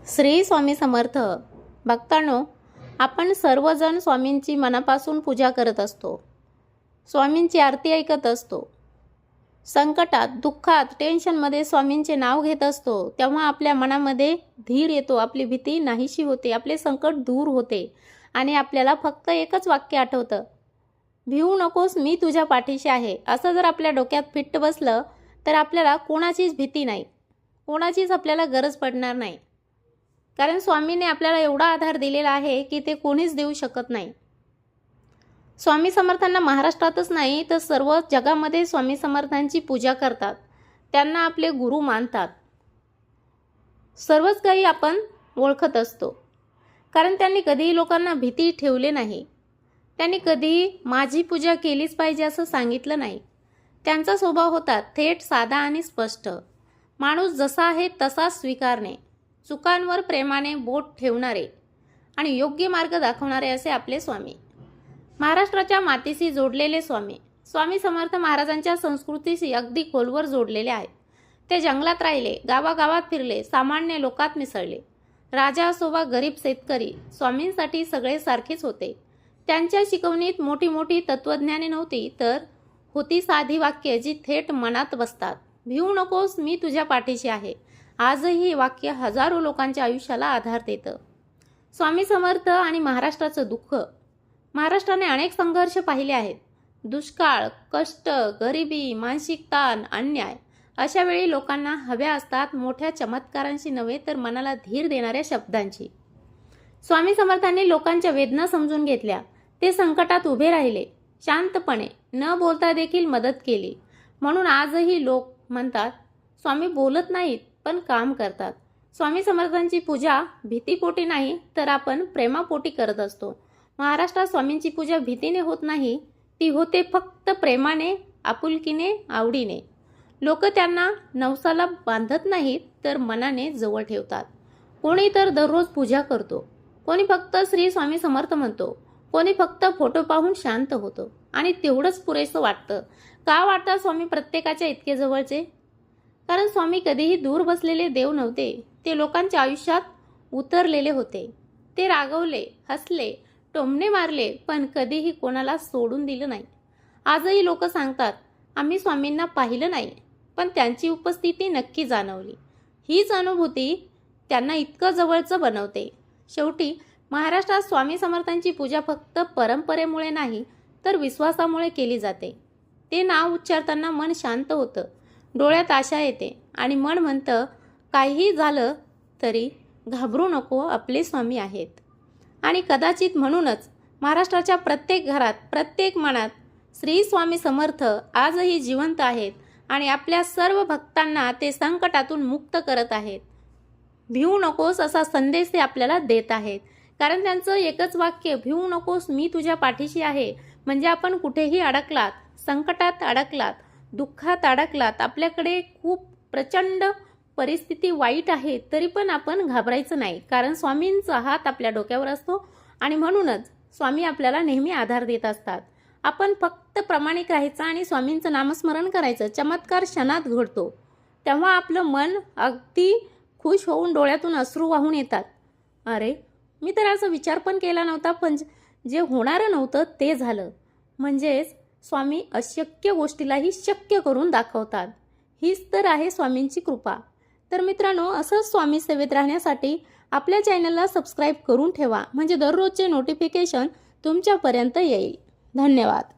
श्री स्वामी समर्थ. भक्तांनो, आपण सर्वजण स्वामींची मनापासून पूजा करत असतो. स्वामींची आरती ऐकत असतो. संकटात, दुःखात, टेन्शनमध्ये स्वामींचे नाव घेत असतो. तेव्हा आपल्या मनामध्ये धीर येतो, आपली भीती नाहीशी होते, आपले संकट दूर होते आणि आपल्याला फक्त एकच वाक्य आठवतं, भिवू नकोस, मी तुझ्या पाठीशी आहे. असं जर आपल्या डोक्यात फिट्ट बसलं तर आपल्याला कोणाचीच भीती नाही, कोणाचीच आपल्याला गरज पडणार नाही. कारण स्वामीने आपल्याला एवढा आधार दिलेला आहे की ते कोणीच देऊ शकत नाही. स्वामी समर्थांना महाराष्ट्रातच नाही तर सर्व जगामध्ये स्वामी समर्थांची पूजा करतात, त्यांना आपले गुरु मानतात. सर्वच काही आपण ओळखत असतो, कारण त्यांनी कधीही लोकांना भीती ठेवले नाही. त्यांनी कधीही माझी पूजा केलीच पाहिजे असं सांगितलं नाही. त्यांचा स्वभाव होता थेट, साधा आणि स्पष्ट. माणूस जसा आहे तसा स्वीकारणे, चुकांवर प्रेमाने बोट ठेवणारे आणि योग्य मार्ग दाखवणारे असे आपले स्वामी. महाराष्ट्राच्या मातीशी जोडलेले स्वामी. स्वामी समर्थ महाराजांच्या संस्कृतीशी अगदी खोलवर जोडलेले आहेत. ते जंगलात राहिले, गावागावात फिरले, सामान्य लोकात मिसळले. राजा असो वा गरीब शेतकरी, स्वामींसाठी सगळे सारखेच होते. त्यांच्या शिकवणीत मोठी मोठी तत्वज्ञाने नव्हती, तर होती साधी वाक्ये जी थेट मनात बसतात. भिवू नकोस, मी तुझ्या पाठीशी आहे. आजही हे वाक्य हजारो लोकांच्या आयुष्याला आधार देतं. स्वामी समर्थ आणि महाराष्ट्राचं दुःख. महाराष्ट्राने अनेक संघर्ष पाहिले आहेत. दुष्काळ, कष्ट, गरिबी, मानसिक ताण, अन्याय. अशा वेळी लोकांना हव्या असतात मोठ्या चमत्कारांशी नव्हे तर मनाला धीर देणाऱ्या शब्दांची. स्वामी समर्थांनी लोकांच्या वेदना समजून घेतल्या. ते संकटात उभे राहिले, शांतपणे, न बोलता देखील मदत केली. म्हणून आजही लोक म्हणतात, स्वामी बोलत नाहीत पण काम करतात. स्वामी समर्थांची पूजा भीतीपोटी नाही तर आपण प्रेमापोटी करत असतो. महाराष्ट्रात स्वामींची पूजा भीतीने होत नाही, ती होते फक्त प्रेमाने, आपुलकीने, आवडीने. लोक त्यांना नवसाला बांधत नाहीत तर मनाने जवळ ठेवतात. कोणी तर दररोज पूजा करतो, कोणी फक्त श्री स्वामी समर्थ म्हणतो, कोणी फक्त फोटो पाहून शांत होतो आणि तेवढंच पुरेसं वाटतं. का वाटतं स्वामी प्रत्येकाच्या इतके जवळचे? कारण स्वामी कधीही दूर बसलेले देव नव्हते, ते लोकांच्या आयुष्यात उतरलेले होते. ते रागवले, हसले, टोमणे मारले, पण कधीही कोणाला सोडून दिलं नाही. आजही लोक सांगतात, आम्ही स्वामींना पाहिलं नाही पण त्यांची उपस्थिती नक्की जाणवली. हीच अनुभूती त्यांना इतकं जवळचं बनवते. शेवटी महाराष्ट्रात स्वामी समर्थांची पूजा फक्त परंपरेमुळे नाही तर विश्वासामुळे केली जाते. ते नाव उच्चारताना मन शांत होतं, डोळ्यात आशा येते आणि मन म्हणतं, काहीही झालं तरी घाबरू नको, आपले स्वामी आहेत. आणि कदाचित म्हणूनच महाराष्ट्राच्या प्रत्येक घरात, प्रत्येक मनात श्री स्वामी समर्थ आजही जिवंत आहेत आणि आपल्या सर्व भक्तांना ते संकटातून मुक्त करत आहेत. भिवू नकोस असा संदेश ते आपल्याला देत आहेत. कारण त्यांचं एकच वाक्य, भिवू नकोस, मी तुझ्या पाठीशी आहे, म्हणजे आपण कुठेही अडकलात, संकटात अडकलात, दुःखात अडकलात, आपल्याकडे खूप प्रचंड परिस्थिती वाईट आहे, तरी पण आपण घाबरायचं नाही. कारण स्वामींचा हात आपल्या डोक्यावर असतो आणि म्हणूनच स्वामी आपल्याला नेहमी आधार देत असतात. आपण फक्त प्रामाणिक राहायचं आणि स्वामींचं नामस्मरण करायचं. चमत्कार क्षणात घडतो. तेव्हा आपलं मन अगदी खुश होऊन डोळ्यातून अश्रू वाहून येतात. अरे, मी तर असा विचार पण केला नव्हता, पण जे होणारं नव्हतं ते झालं. म्हणजेच स्वामी अशक्य गोष्टीलाही शक्य करून दाखवतात. हीच तर आहे स्वामींची कृपा. तर मित्रांनो, असंच स्वामी सेवेत राहण्यासाठी आपल्या चॅनलला सबस्क्राईब करून ठेवा, म्हणजे दररोजचे नोटिफिकेशन तुमच्यापर्यंत येईल. धन्यवाद.